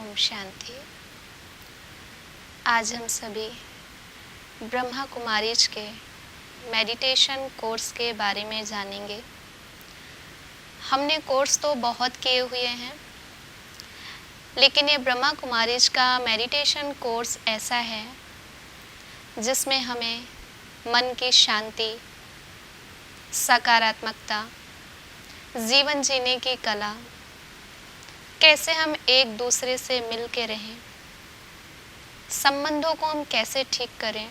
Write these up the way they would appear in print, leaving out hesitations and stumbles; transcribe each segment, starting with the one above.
ओम शांति। आज हम सभी ब्रह्मा कुमारीज के मेडिटेशन कोर्स के बारे में जानेंगे। हमने कोर्स तो बहुत किए हुए हैं, लेकिन ये ब्रह्मा कुमारीज का मेडिटेशन कोर्स ऐसा है जिसमें हमें मन की शांति, सकारात्मकता, जीवन जीने की कला, कैसे हम एक दूसरे से मिल के रहें, संबंधों को हम कैसे ठीक करें,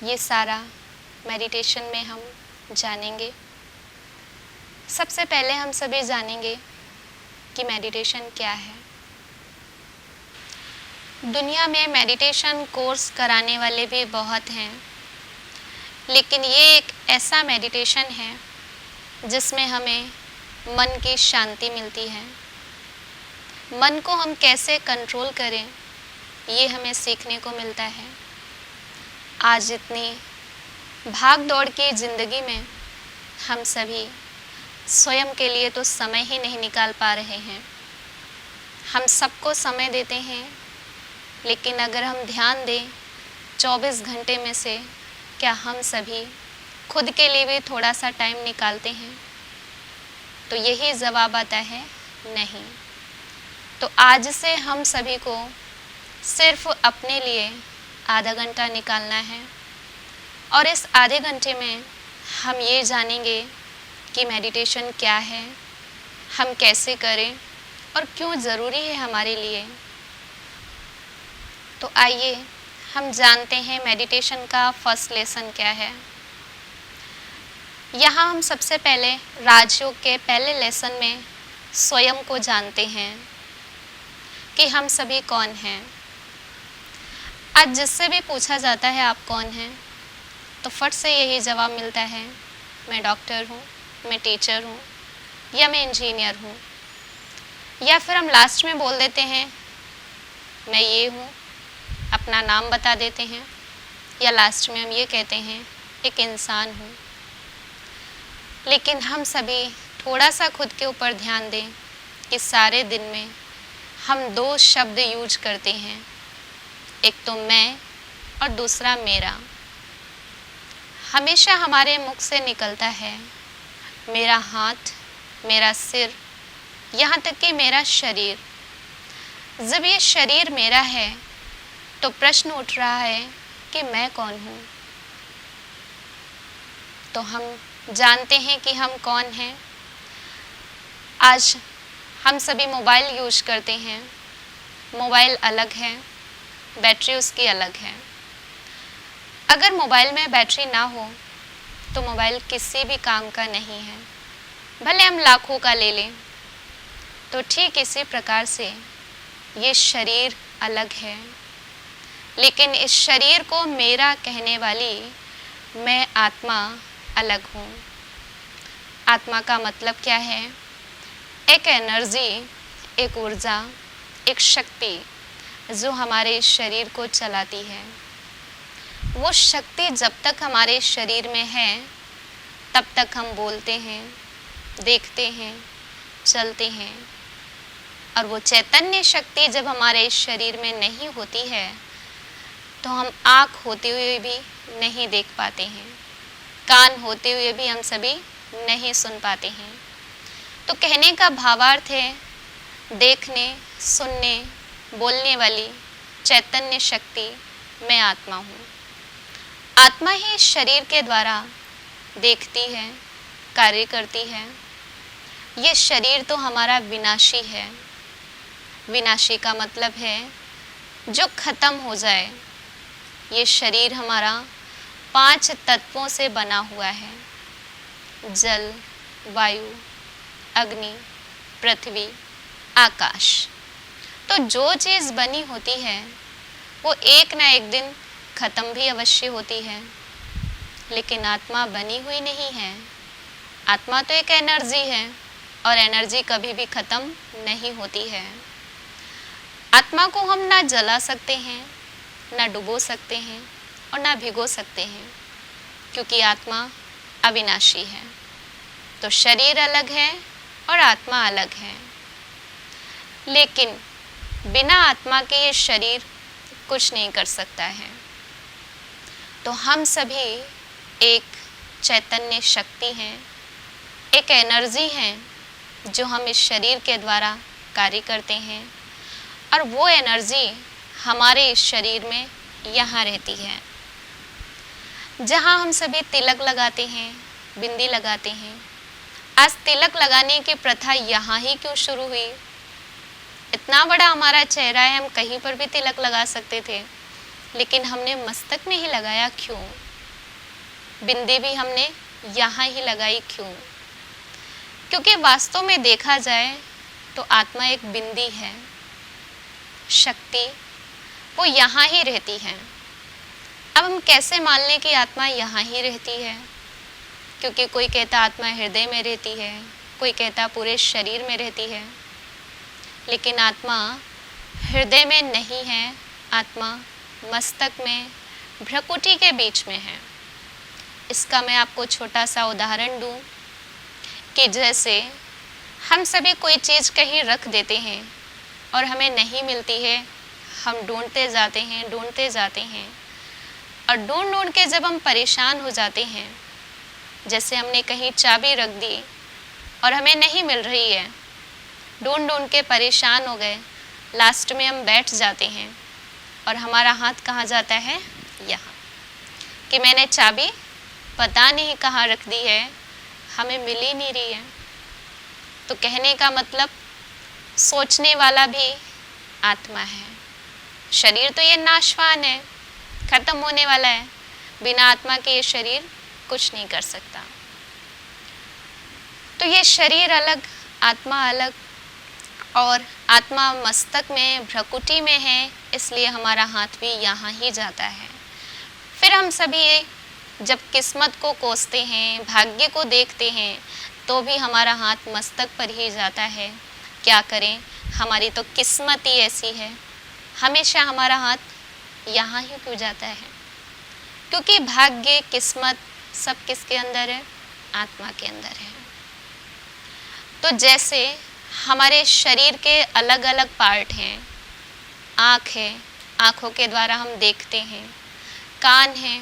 ये सारा मेडिटेशन में हम जानेंगे। सबसे पहले हम सभी जानेंगे कि मेडिटेशन क्या है। दुनिया में मेडिटेशन कोर्स कराने वाले भी बहुत हैं, लेकिन ये एक ऐसा मेडिटेशन है जिसमें हमें मन की शांति मिलती है। मन को हम कैसे कंट्रोल करें, ये हमें सीखने को मिलता है। आज इतनी भाग दौड़ की ज़िंदगी में हम सभी स्वयं के लिए तो समय ही नहीं निकाल पा रहे हैं। हम सबको समय देते हैं, लेकिन अगर हम ध्यान दें 24 घंटे में से क्या हम सभी खुद के लिए भी थोड़ा सा टाइम निकालते हैं? तो यही जवाब आता है नहीं। तो आज से हम सभी को सिर्फ अपने लिए आधा घंटा निकालना है, और इस आधे घंटे में हम ये जानेंगे कि मेडिटेशन क्या है, हम कैसे करें और क्यों ज़रूरी है हमारे लिए। तो आइए हम जानते हैं मेडिटेशन का फर्स्ट लेसन क्या है। यहाँ हम सबसे पहले राजयोग के पहले लेसन में स्वयं को जानते हैं कि हम सभी कौन हैं। आज जिससे भी पूछा जाता है आप कौन हैं, तो फट से यही जवाब मिलता है, मैं डॉक्टर हूँ, मैं टीचर हूँ, या मैं इंजीनियर हूँ। या फिर हम लास्ट में बोल देते हैं मैं ये हूँ, अपना नाम बता देते हैं, या लास्ट में हम ये कहते हैं एक इंसान हूँ। लेकिन हम सभी थोड़ा सा खुद के ऊपर ध्यान दें कि सारे दिन में हम 2 शब्द यूज करते हैं, एक तो मैं और दूसरा मेरा। हमेशा हमारे मुख से निकलता है मेरा हाथ, मेरा सिर, यहाँ तक कि मेरा शरीर। जब ये शरीर मेरा है तो प्रश्न उठ रहा है कि मैं कौन हूँ। तो हम जानते हैं कि हम कौन हैं। आज हम सभी मोबाइल यूज करते हैं। मोबाइल अलग है, बैटरी उसकी अलग है। अगर मोबाइल में बैटरी ना हो तो मोबाइल किसी भी काम का नहीं है, भले हम लाखों का ले लें। तो ठीक इसी प्रकार से ये शरीर अलग है, लेकिन इस शरीर को मेरा कहने वाली मैं आत्मा अलग हूँ। आत्मा का मतलब क्या है? एक एनर्जी, एक ऊर्जा, एक शक्ति जो हमारे शरीर को चलाती है। वो शक्ति जब तक हमारे शरीर में है तब तक हम बोलते हैं, देखते हैं, चलते हैं। और वो चैतन्य शक्ति जब हमारे शरीर में नहीं होती है तो हम आँख होते हुए भी नहीं देख पाते हैं, कान होते हुए भी हम सभी नहीं सुन पाते हैं। तो कहने का भावार्थ है देखने, सुनने, बोलने वाली चैतन्य शक्ति मैं आत्मा हूँ। आत्मा ही शरीर के द्वारा देखती है, कार्य करती है। ये शरीर तो हमारा विनाशी है। विनाशी का मतलब है जो खत्म हो जाए। ये शरीर हमारा 5 तत्वों से बना हुआ है, जल, वायु, अग्नि, पृथ्वी, आकाश। तो जो चीज़ बनी होती है वो एक ना एक दिन ख़त्म भी अवश्य होती है, लेकिन आत्मा बनी हुई नहीं है। आत्मा तो एक एनर्जी है, और एनर्जी कभी भी ख़त्म नहीं होती है। आत्मा को हम ना जला सकते हैं, ना डुबो सकते हैं, और ना भिगो सकते हैं, क्योंकि आत्मा अविनाशी है। तो शरीर अलग है और आत्मा अलग है। लेकिन बिना आत्मा के ये शरीर कुछ नहीं कर सकता है। तो हम सभी एक चैतन्य शक्ति हैं, एक एनर्जी हैं जो हम इस शरीर के द्वारा कार्य करते हैं, और वो एनर्जी हमारे इस शरीर में यहाँ रहती है। जहाँ हम सभी तिलक लगाते हैं, बिंदी लगाते हैं, आज तिलक लगाने की प्रथा यहाँ ही क्यों शुरू हुई? इतना बड़ा हमारा चेहरा है, हम कहीं पर भी तिलक लगा सकते थे, लेकिन हमने मस्तक में ही लगाया क्यों? बिंदी भी हमने यहाँ ही लगाई क्यों? क्योंकि वास्तव में देखा जाए तो आत्मा एक बिंदी है, शक्ति वो यहाँ ही रहती है। अब हम कैसे मान लें कि आत्मा यहाँ ही रहती है? क्योंकि कोई कहता आत्मा हृदय में रहती है, कोई कहता पूरे शरीर में रहती है, लेकिन आत्मा हृदय में नहीं है, आत्मा मस्तक में, भ्रकुटी के बीच में है। इसका मैं आपको छोटा सा उदाहरण दूं कि जैसे हम सभी कोई चीज़ कहीं रख देते हैं और हमें नहीं मिलती है, हम ढूंढते जाते हैं और ढूंढ के जब हम परेशान हो जाते हैं, जैसे हमने कहीं चाबी रख दी और हमें नहीं मिल रही है, ढूंढ के परेशान हो गए, लास्ट में हम बैठ जाते हैं और हमारा हाथ कहाँ जाता है? यहाँ, कि मैंने चाबी पता नहीं कहाँ रख दी है, हमें मिल ही नहीं रही है। तो कहने का मतलब सोचने वाला भी आत्मा है। शरीर तो ये नाशवान है, खत्म होने वाला है, बिना आत्मा के ये शरीर कुछ नहीं कर सकता। तो ये शरीर अलग, आत्मा अलग, और आत्मा मस्तक में, भ्रकुटी में है, इसलिए हमारा हाथ भी यहाँ ही जाता है। फिर हम सभी जब किस्मत को कोसते हैं, भाग्य को देखते हैं, तो भी हमारा हाथ मस्तक पर ही जाता है। क्या करें, हमारी तो किस्मत ही ऐसी है, हमेशा हमारा हाथ यहाँ ही क्यों जाता है? क्योंकि भाग्य, किस्मत सब किसके अंदर है? आत्मा के अंदर है। तो जैसे हमारे शरीर के अलग अलग पार्ट हैं, आँख है, आँखों के द्वारा हम देखते हैं, कान है,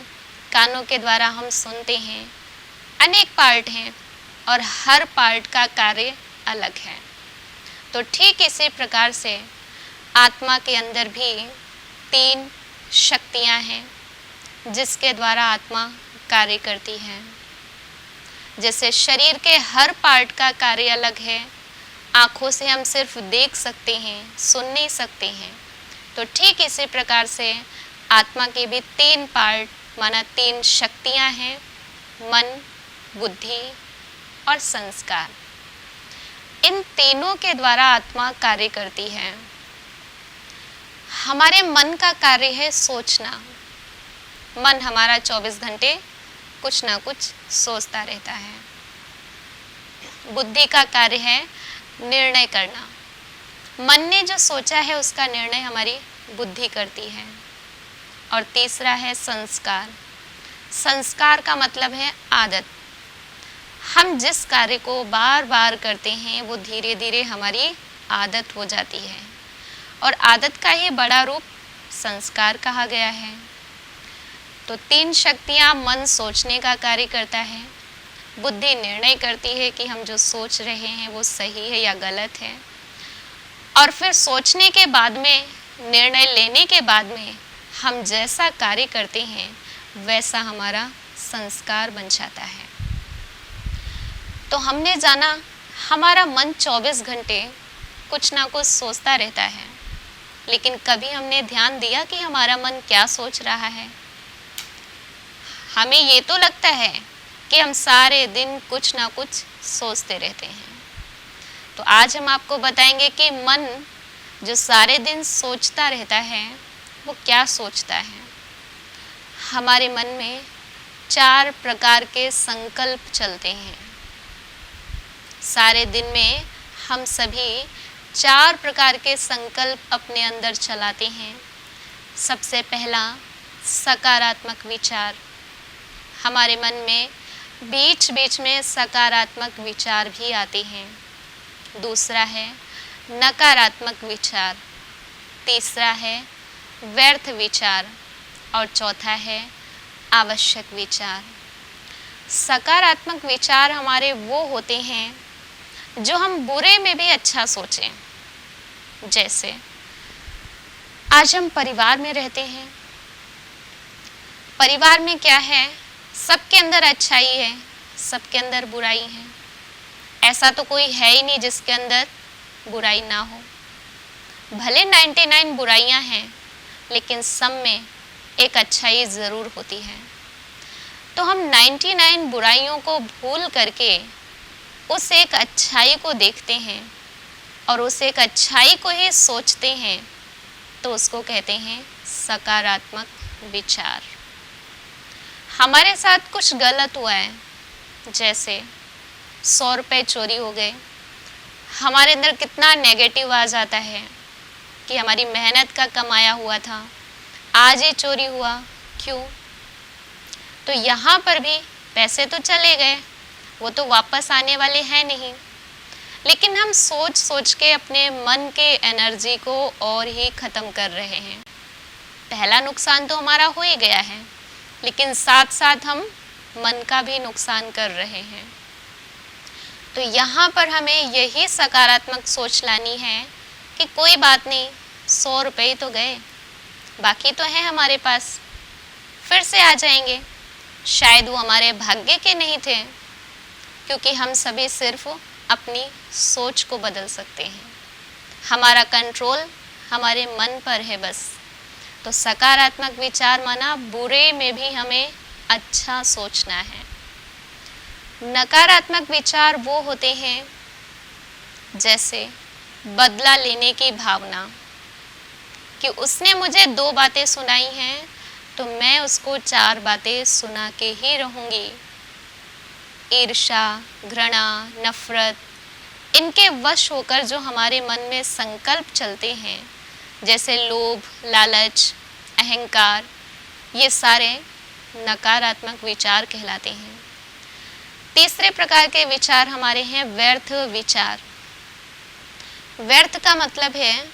कानों के द्वारा हम सुनते हैं, अनेक पार्ट हैं और हर पार्ट का कार्य अलग है। तो ठीक इसी प्रकार से आत्मा के अंदर भी 3 शक्तियाँ हैं जिसके द्वारा आत्मा कार्य करती है। जैसे शरीर के हर पार्ट का कार्य अलग है, आँखों से हम सिर्फ देख सकते हैं, सुन नहीं सकते हैं, तो ठीक इसी प्रकार से आत्मा के भी 3 पार्ट माना 3 शक्तियाँ हैं, मन, बुद्धि और संस्कार। इन तीनों के द्वारा आत्मा कार्य करती है। हमारे मन का कार्य है सोचना। मन हमारा 24 घंटे कुछ ना कुछ सोचता रहता है। बुद्धि का कार्य है निर्णय करना। मन ने जो सोचा है उसका निर्णय हमारी बुद्धि करती है। और तीसरा है संस्कार। संस्कार का मतलब है आदत। हम जिस कार्य को बार बार करते हैं वो धीरे धीरे हमारी आदत हो जाती है, और आदत का ही बड़ा रूप संस्कार कहा गया है। तो 3 शक्तियाँ, मन सोचने का कार्य करता है, बुद्धि निर्णय करती है कि हम जो सोच रहे हैं वो सही है या गलत है, और फिर सोचने के बाद में, निर्णय लेने के बाद में हम जैसा कार्य करते हैं वैसा हमारा संस्कार बन जाता है। तो हमने जाना हमारा मन 24 घंटे कुछ ना कुछ सोचता रहता है, लेकिन कभी हमने ध्यान दिया कि हमारा मन क्या सोच रहा है? हमें ये तो लगता है कि हम सारे दिन कुछ ना कुछ सोचते रहते हैं। तो आज हम आपको बताएंगे कि मन जो सारे दिन सोचता रहता है वो क्या सोचता है। हमारे मन में 4 प्रकार के संकल्प चलते हैं। सारे दिन में हम सभी 4 प्रकार के संकल्प अपने अंदर चलाते हैं। सबसे पहला सकारात्मक विचार। हमारे मन में बीच बीच में सकारात्मक विचार भी आते हैं। दूसरा है नकारात्मक विचार। तीसरा है व्यर्थ विचार और चौथा है आवश्यक विचार। सकारात्मक विचार हमारे वो होते हैं जो हम बुरे में भी अच्छा सोचें। जैसे आज हम परिवार में रहते हैं, परिवार में क्या है, सबके अंदर अच्छाई है, सबके अंदर बुराई है। ऐसा तो कोई है ही नहीं जिसके अंदर बुराई ना हो। भले 99 बुराइयां हैं, लेकिन सब में एक अच्छाई ज़रूर होती है। तो हम 99 बुराइयों को भूल करके उस एक अच्छाई को देखते हैं और उस एक अच्छाई को ही सोचते हैं, तो उसको कहते हैं सकारात्मक विचार। हमारे साथ कुछ गलत हुआ है, जैसे 100 रुपये चोरी हो गए, हमारे अंदर कितना नेगेटिव आ जाता है कि हमारी मेहनत का कमाया हुआ था, आज ही चोरी हुआ, क्यों? तो यहाँ पर भी पैसे तो चले गए, वो तो वापस आने वाले हैं नहीं, लेकिन हम सोच सोच के अपने मन के एनर्जी को और ही ख़त्म कर रहे हैं। पहला नुकसान तो हमारा हो ही गया है, लेकिन साथ साथ हम मन का भी नुकसान कर रहे हैं। तो यहाँ पर हमें यही सकारात्मक सोच लानी है कि कोई बात नहीं, 100 रुपये ही तो गए, बाकी तो है हमारे पास, फिर से आ जाएंगे। शायद वो हमारे भाग्य के नहीं थे, क्योंकि हम सभी सिर्फ अपनी सोच को बदल सकते हैं। हमारा कंट्रोल हमारे मन पर है बस। तो सकारात्मक विचार माना बुरे में भी हमें अच्छा सोचना है। नकारात्मक विचार वो होते हैं जैसे बदला लेने की भावना, कि उसने मुझे 2 बातें सुनाई हैं तो मैं उसको 4 बातें सुना के ही रहूँगी। ईर्ष्या, घृणा, नफरत, इनके वश होकर जो हमारे मन में संकल्प चलते हैं, जैसे लोभ, लालच, अहंकार, ये सारे नकारात्मक विचार कहलाते हैं। तीसरे प्रकार के विचार हमारे हैं व्यर्थ विचार। व्यर्थ का मतलब है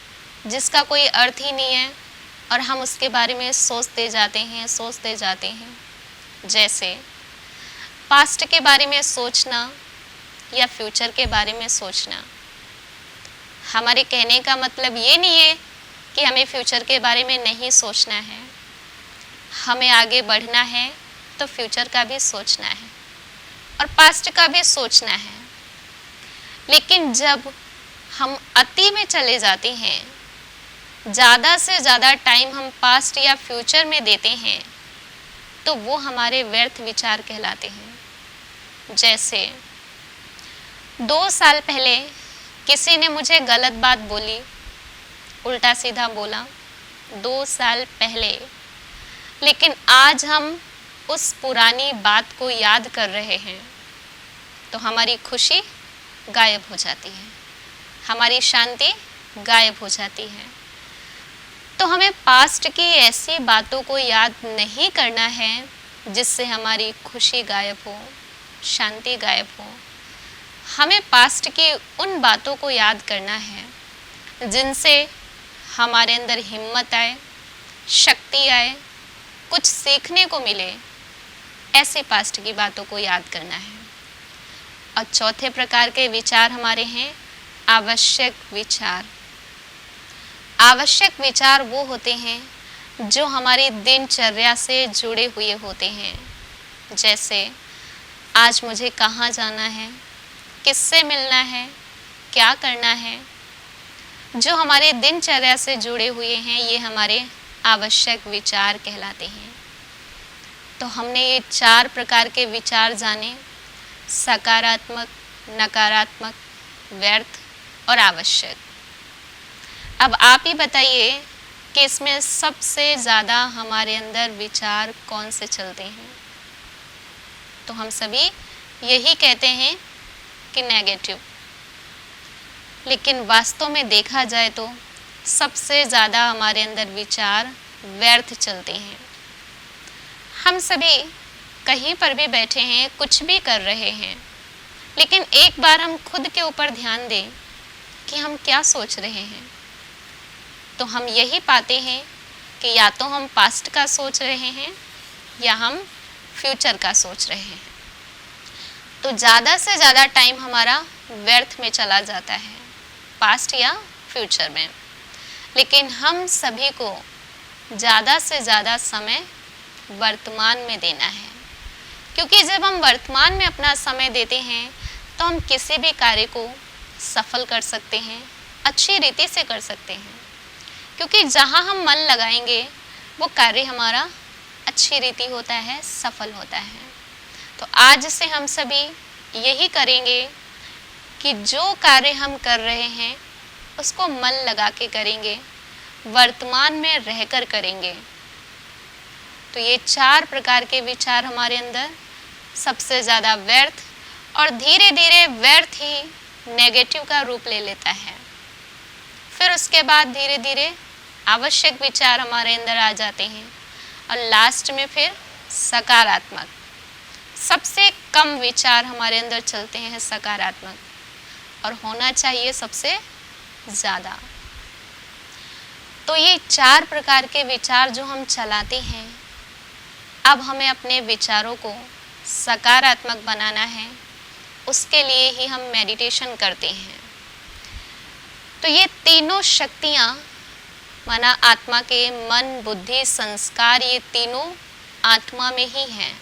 जिसका कोई अर्थ ही नहीं है और हम उसके बारे में सोचते जाते हैं। जैसे पास्ट के बारे में सोचना या फ्यूचर के बारे में सोचना। हमारे कहने का मतलब ये नहीं है कि हमें फ्यूचर के बारे में नहीं सोचना है। हमें आगे बढ़ना है तो फ्यूचर का भी सोचना है और पास्ट का भी सोचना है। लेकिन जब हम अति में चले जाते हैं, ज़्यादा से ज़्यादा टाइम हम पास्ट या फ्यूचर में देते हैं, तो वो हमारे व्यर्थ विचार कहलाते हैं। जैसे 2 साल पहले किसी ने मुझे गलत बात बोली, उल्टा सीधा बोला 2 साल पहले, लेकिन आज हम उस पुरानी बात को याद कर रहे हैं, तो हमारी खुशी गायब हो जाती है, हमारी शांति गायब हो जाती है। तो हमें पास्ट की ऐसी बातों को याद नहीं करना है जिससे हमारी खुशी गायब हो, शांति गायब हो। हमें पास्ट की उन बातों को याद करना है जिनसे हमारे अंदर हिम्मत आए, शक्ति आए, कुछ सीखने को मिले। ऐसे पास्ट की बातों को याद करना है। और चौथे प्रकार के विचार हमारे हैं आवश्यक विचार। आवश्यक विचार वो होते हैं जो हमारी दिनचर्या से जुड़े हुए होते हैं। जैसे आज मुझे कहाँ जाना है, किससे मिलना है, क्या करना है, जो हमारे दिनचर्या से जुड़े हुए हैं, ये हमारे आवश्यक विचार कहलाते हैं। तो हमने ये 4 प्रकार के विचार जाने, सकारात्मक, नकारात्मक, व्यर्थ और आवश्यक। अब आप ही बताइए कि इसमें सबसे ज़्यादा हमारे अंदर विचार कौन से चलते हैं? तो हम सभी यही कहते हैं कि नेगेटिव, लेकिन वास्तव में देखा जाए तो सबसे ज़्यादा हमारे अंदर विचार व्यर्थ चलते हैं। हम सभी कहीं पर भी बैठे हैं, कुछ भी कर रहे हैं, लेकिन एक बार हम खुद के ऊपर ध्यान दें कि हम क्या सोच रहे हैं, तो हम यही पाते हैं कि या तो हम पास्ट का सोच रहे हैं या हम फ्यूचर का सोच रहे हैं। तो ज़्यादा से ज़्यादा टाइम हमारा व्यर्थ में चला जाता है, पास्ट या फ्यूचर में। लेकिन हम सभी को ज़्यादा से ज़्यादा समय वर्तमान में देना है, क्योंकि जब हम वर्तमान में अपना समय देते हैं तो हम किसी भी कार्य को सफल कर सकते हैं, अच्छी रीति से कर सकते हैं, क्योंकि जहाँ हम मन लगाएंगे वो कार्य हमारा अच्छी रीति होता है, सफल होता है। तो आज से हम सभी यही करेंगे कि जो कार्य हम कर रहे हैं उसको मन लगा के करेंगे, वर्तमान में रहकर करेंगे। तो ये 4 प्रकार के विचार हमारे अंदर सबसे ज़्यादा व्यर्थ और धीरे धीरे व्यर्थ ही नेगेटिव का रूप ले लेता है। फिर उसके बाद धीरे धीरे आवश्यक विचार हमारे अंदर आ जाते हैं और लास्ट में फिर सकारात्मक। सबसे कम विचार हमारे अंदर चलते हैं सकारात्मक, और होना चाहिए सबसे ज़्यादा। तो ये 4 प्रकार के विचार जो हम चलाते हैं, अब हमें अपने विचारों को सकारात्मक बनाना है, उसके लिए ही हम मेडिटेशन करते हैं। तो ये तीनों शक्तियाँ माना आत्मा के मन, बुद्धि, संस्कार, ये तीनों आत्मा में ही हैं।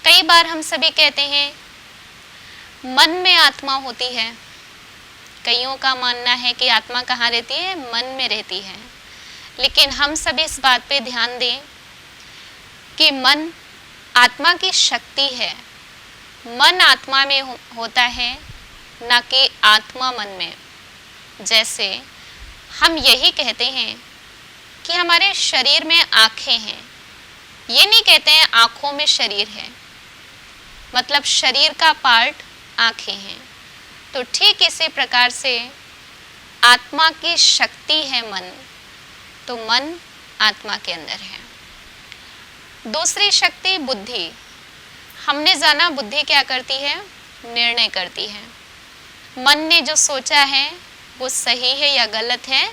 कई बार हम सभी कहते हैं मन में आत्मा होती है। कईयों का मानना है कि आत्मा कहाँ रहती है? मन में रहती है। लेकिन हम सभी इस बात पे ध्यान दें कि मन आत्मा की शक्ति है। मन आत्मा में होता है, ना कि आत्मा मन में। जैसे हम यही कहते हैं कि हमारे शरीर में आँखें हैं, ये नहीं कहते हैं आँखों में शरीर है, मतलब शरीर का पार्ट आँखें हैं। तो ठीक इसी प्रकार से आत्मा की शक्ति है मन, तो मन आत्मा के अंदर है। दूसरी शक्ति बुद्धि। हमने जाना बुद्धि क्या करती है? निर्णय करती है। मन ने जो सोचा है वो सही है या गलत है,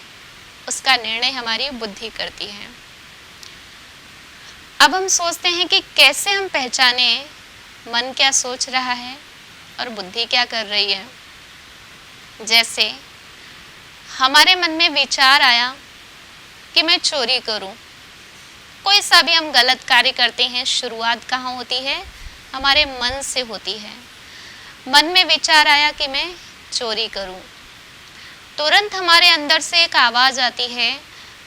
उसका निर्णय हमारी बुद्धि करती है। अब हम सोचते हैं कि कैसे हम पहचाने मन क्या सोच रहा है और बुद्धि क्या कर रही है। जैसे हमारे मन में विचार आया कि मैं चोरी करूं, कोई सा भी हम गलत कार्य करते हैं, शुरुआत कहाँ होती है? हमारे मन से होती है। मन में विचार आया कि मैं चोरी करूं, तुरंत हमारे अंदर से एक आवाज़ आती है,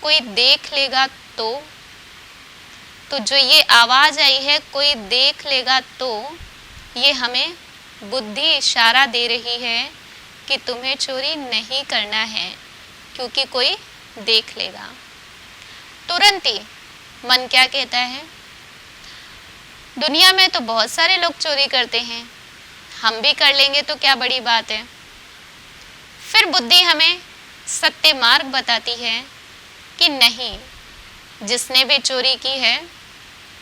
कोई देख लेगा तो जो ये आवाज़ आई है कोई देख लेगा तो, ये हमें बुद्धि इशारा दे रही है कि तुम्हें चोरी नहीं करना है, क्योंकि कोई देख लेगा। तुरंत ही मन क्या कहता है? दुनिया में तो बहुत सारे लोग चोरी करते हैं, हम भी कर लेंगे तो क्या बड़ी बात है। फिर बुद्धि हमें सत्य मार्ग बताती है कि नहीं, जिसने भी चोरी की है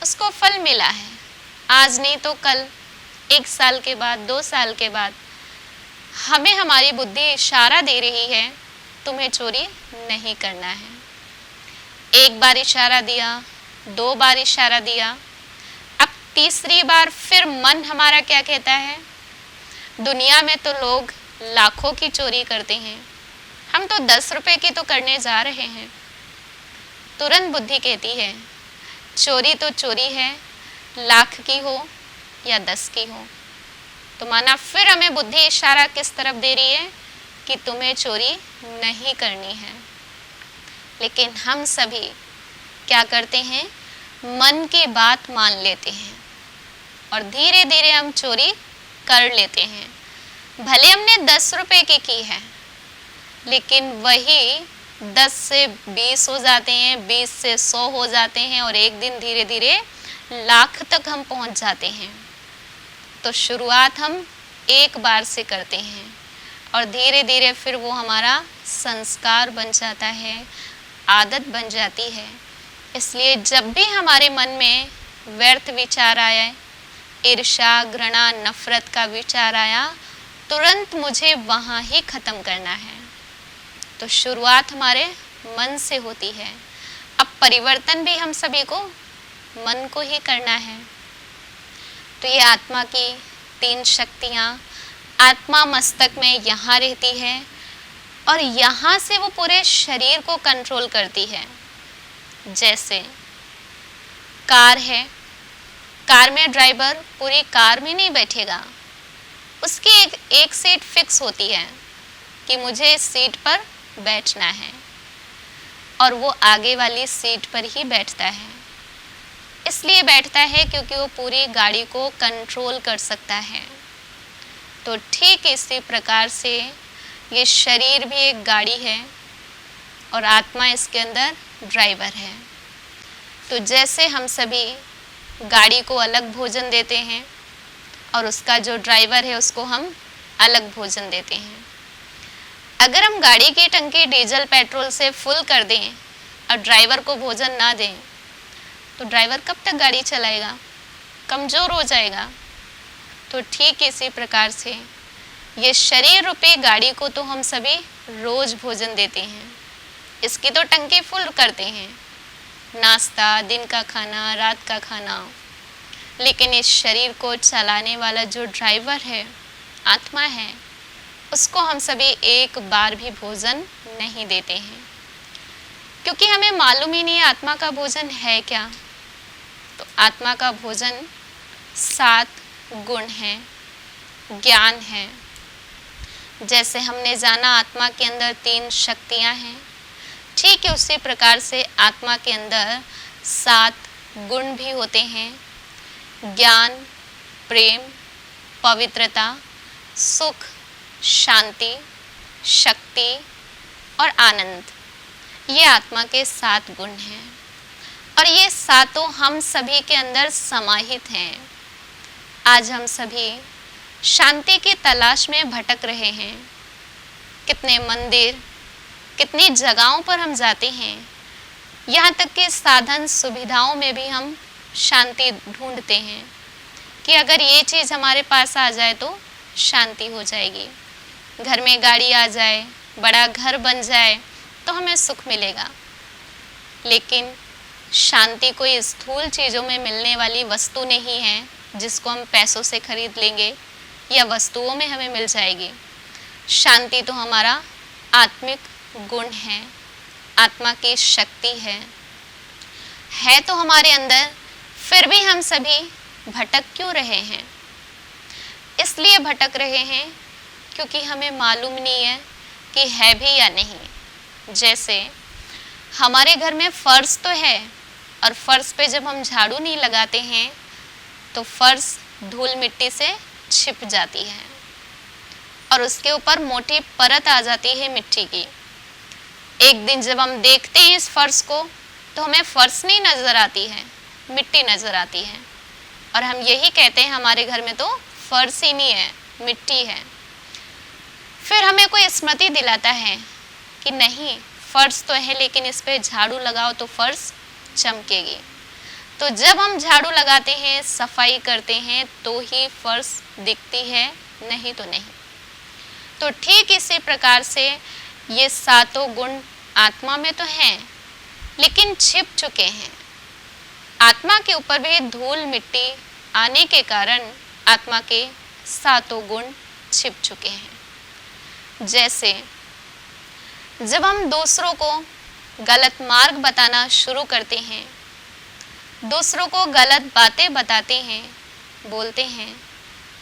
उसको फल मिला है, आज नहीं तो कल, 1 साल के बाद, 2 साल के बाद। हमें हमारी बुद्धि इशारा दे रही है तुम्हें चोरी नहीं करना है। 1 बार इशारा दिया, 2 बार इशारा दिया, अब तीसरी बार फिर मन हमारा क्या कहता है? दुनिया में तो लोग लाखों की चोरी करते हैं, हम तो 10 रुपए की तो करने जा रहे हैं। तुरंत बुद्धि कहती है चोरी तो चोरी है, लाख की हो या 10 की हो। तो माना फिर हमें बुद्धि इशारा किस तरफ दे रही है कि तुम्हें चोरी नहीं करनी है। लेकिन हम सभी क्या करते हैं? मन की बात मान लेते हैं और धीरे धीरे हम चोरी कर लेते हैं। भले हमने 10 रुपए की है, लेकिन वही 10 से 20 हो जाते हैं, 20 से 100 हो जाते हैं, और एक दिन धीरे धीरे लाख तक हम पहुंच जाते हैं। तो शुरुआत हम 1 बार से करते हैं और धीरे धीरे फिर वो हमारा संस्कार बन जाता है, आदत बन जाती है। इसलिए जब भी हमारे मन में व्यर्थ विचार आया, ईर्ष्या, घृणा, नफरत का विचार आया, तुरंत मुझे वहाँ ही ख़त्म करना है। तो शुरुआत हमारे मन से होती है। अब परिवर्तन भी हम सभी को मन को ही करना है। तो ये आत्मा की 3 शक्तियाँ, आत्मा मस्तक में यहाँ रहती है और यहाँ से वो पूरे शरीर को कंट्रोल करती है। जैसे कार है, कार में ड्राइवर पूरी कार में नहीं बैठेगा, उसकी एक सीट फिक्स होती है कि मुझे इस सीट पर बैठना है और वो आगे वाली सीट पर ही बैठता है। इसलिए बैठता है क्योंकि वो पूरी गाड़ी को कंट्रोल कर सकता है। तो ठीक इसी प्रकार से ये शरीर भी एक गाड़ी है और आत्मा इसके अंदर ड्राइवर है। तो जैसे हम सभी गाड़ी को अलग भोजन देते हैं और उसका जो ड्राइवर है उसको हम अलग भोजन देते हैं। अगर हम गाड़ी की टंकी डीजल पेट्रोल से फुल कर दें और ड्राइवर को भोजन ना दें तो ड्राइवर कब तक गाड़ी चलाएगा? कमज़ोर हो जाएगा। तो ठीक इसी प्रकार से ये शरीर रूपी गाड़ी को तो हम सभी रोज़ भोजन देते हैं, इसकी तो टंकी फुल करते हैं, नाश्ता, दिन का खाना, रात का खाना। लेकिन इस शरीर को चलाने वाला जो ड्राइवर है, आत्मा है, उसको हम सभी एक बार भी भोजन नहीं देते हैं, क्योंकि हमें मालूम ही नहीं आत्मा का भोजन है क्या। तो आत्मा का भोजन 7 गुण हैं, ज्ञान है। जैसे हमने जाना आत्मा के अंदर 3 शक्तियां हैं, ठीक है उसी प्रकार से आत्मा के अंदर 7 गुण भी होते हैं। ज्ञान, प्रेम, पवित्रता, सुख, शांति, शक्ति और आनंद, ये आत्मा के 7 गुण हैं और ये सातों हम सभी के अंदर समाहित हैं। आज हम सभी शांति की तलाश में भटक रहे हैं। कितने मंदिर, कितनी जगहों पर हम जाते हैं, यहाँ तक कि साधन सुविधाओं में भी हम शांति ढूंढते हैं कि अगर ये चीज़ हमारे पास आ जाए तो शांति हो जाएगी। घर में गाड़ी आ जाए, बड़ा घर बन जाए तो हमें सुख मिलेगा। लेकिन शांति कोई स्थूल चीज़ों में मिलने वाली वस्तु नहीं है जिसको हम पैसों से खरीद लेंगे या वस्तुओं में हमें मिल जाएगी। शांति तो हमारा आत्मिक गुण है, आत्मा की शक्ति है तो हमारे अंदर। फिर भी हम सभी भटक क्यों रहे हैं? इसलिए भटक रहे हैं क्योंकि हमें मालूम नहीं है कि है भी या नहीं। जैसे हमारे घर में फर्श तो है और फर्श पे जब हम झाड़ू नहीं लगाते हैं तो फर्श धूल मिट्टी से छिप जाती है और उसके ऊपर मोटी परत आ जाती है मिट्टी की। एक दिन जब हम देखते हैं इस फर्श को तो हमें फर्श नहीं नज़र आती है, मिट्टी नज़र आती है और हम यही कहते हैं हमारे घर में तो फर्श ही नहीं है, मिट्टी है। फिर हमें कोई स्मृति दिलाता है कि नहीं, फर्श तो है लेकिन इस पे झाड़ू लगाओ तो फर्श चमकेगी। तो जब हम झाड़ू लगाते हैं, सफाई करते हैं तो ही फर्श दिखती है, नहीं तो नहीं। तो ठीक इसी प्रकार से ये सातों गुण आत्मा में तो हैं लेकिन छिप चुके हैं। आत्मा के ऊपर भी धूल मिट्टी आने के कारण आत्मा के सातों गुण छिप चुके हैं। जैसे जब हम दूसरों को गलत मार्ग बताना शुरू करते हैं, दूसरों को गलत बातें बताते हैं, बोलते हैं,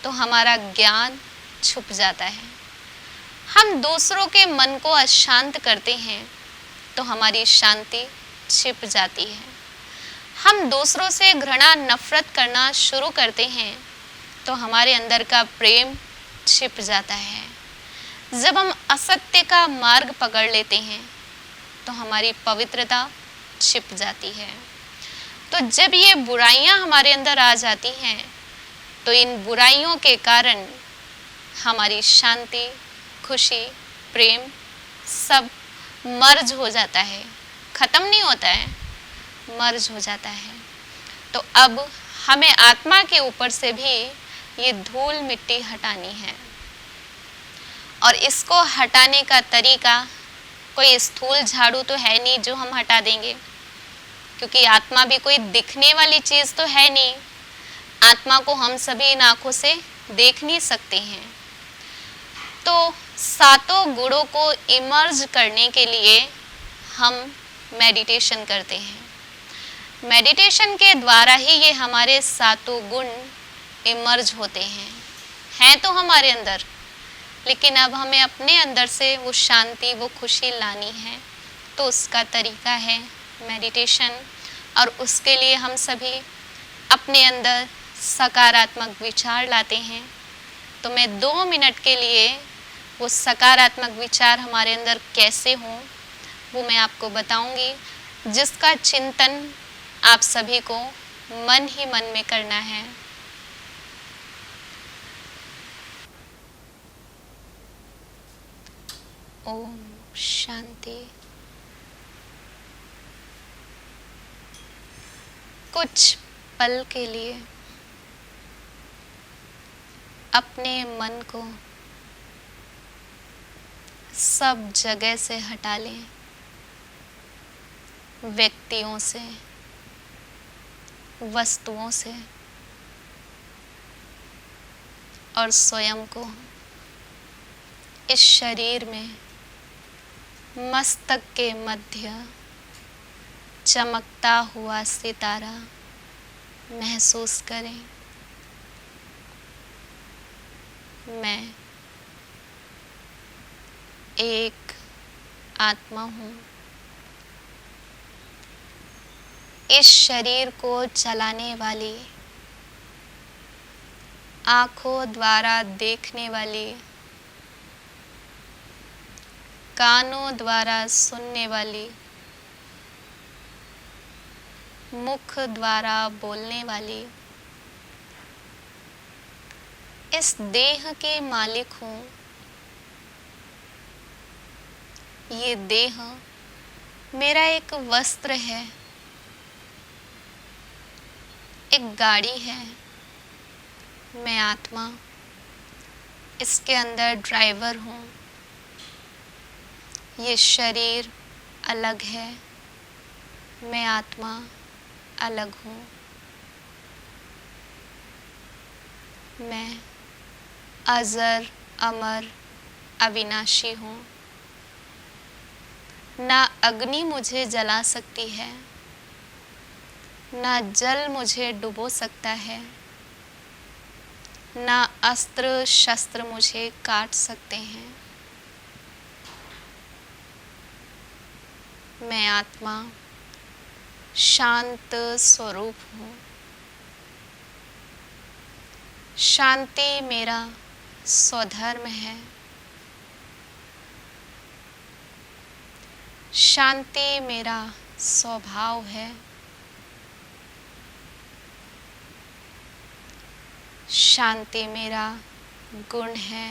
तो हमारा ज्ञान छुप जाता है। हम दूसरों के मन को अशांत करते हैं तो हमारी शांति छिप जाती है। हम दूसरों से घृणा नफरत करना शुरू करते हैं तो हमारे अंदर का प्रेम छिप जाता है। जब हम असत्य का मार्ग पकड़ लेते हैं तो हमारी पवित्रता छिप जाती है। तो जब ये बुराइयां हमारे अंदर आ जाती हैं तो इन बुराइयों के कारण हमारी शांति, खुशी, प्रेम सब मर्ज हो जाता है, ख़त्म नहीं होता है, मर्ज हो जाता है। तो अब हमें आत्मा के ऊपर से भी ये धूल मिट्टी हटानी है और इसको हटाने का तरीका कोई स्थूल झाड़ू तो है नहीं जो हम हटा देंगे, क्योंकि आत्मा भी कोई दिखने वाली चीज़ तो है नहीं। आत्मा को हम सभी इन आँखों से देख नहीं सकते हैं। तो सातों गुणों को इमर्ज करने के लिए हम मेडिटेशन करते हैं। मेडिटेशन के द्वारा ही ये हमारे सातों गुण इमर्ज होते हैं तो हमारे अंदर, लेकिन अब हमें अपने अंदर से वो शांति, वो खुशी लानी है। तो उसका तरीका है मेडिटेशन, और उसके लिए हम सभी अपने अंदर सकारात्मक विचार लाते हैं। तो मैं 2 मिनट के लिए वो सकारात्मक विचार हमारे अंदर कैसे हों वो मैं आपको बताऊंगी, जिसका चिंतन आप सभी को मन ही मन में करना है। ओम शांति। कुछ पल के लिए अपने मन को सब जगह से हटा लें, व्यक्तियों से, वस्तुओं से, और स्वयं को इस शरीर में मस्तक के मध्य चमकता हुआ सितारा महसूस करें। मैं एक आत्मा हूँ। इस शरीर को चलाने वाली, आँखों द्वारा देखने वाली, कानों द्वारा सुनने वाली, मुख द्वारा बोलने वाली इस देह के मालिक हूँ। ये देह मेरा एक वस्त्र है, एक गाड़ी है। मैं आत्मा इसके अंदर ड्राइवर हूँ। ये शरीर अलग है, मैं आत्मा अलग हूँ। मैं अजर अमर अविनाशी हूँ। ना अग्नि मुझे जला सकती है, ना जल मुझे डुबो सकता है, ना अस्त्र शस्त्र मुझे काट सकते हैं। मैं आत्मा शांत स्वरूप हूँ। शांति मेरा स्वधर्म है। शांति मेरा स्वभाव है। शांति मेरा गुण है।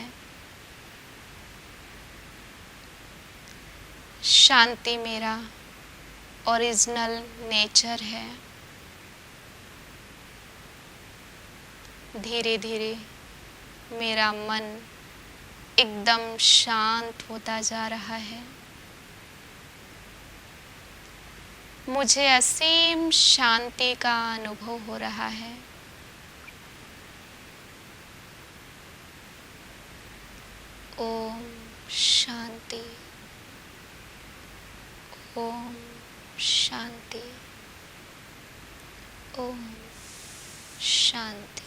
शांति मेरा ओरिजिनल नेचर है। धीरे धीरे मेरा मन एकदम शांत होता जा रहा है। मुझे असीम शांति का अनुभव हो रहा है। ओम शांति। ओम शांति। ओम शांति।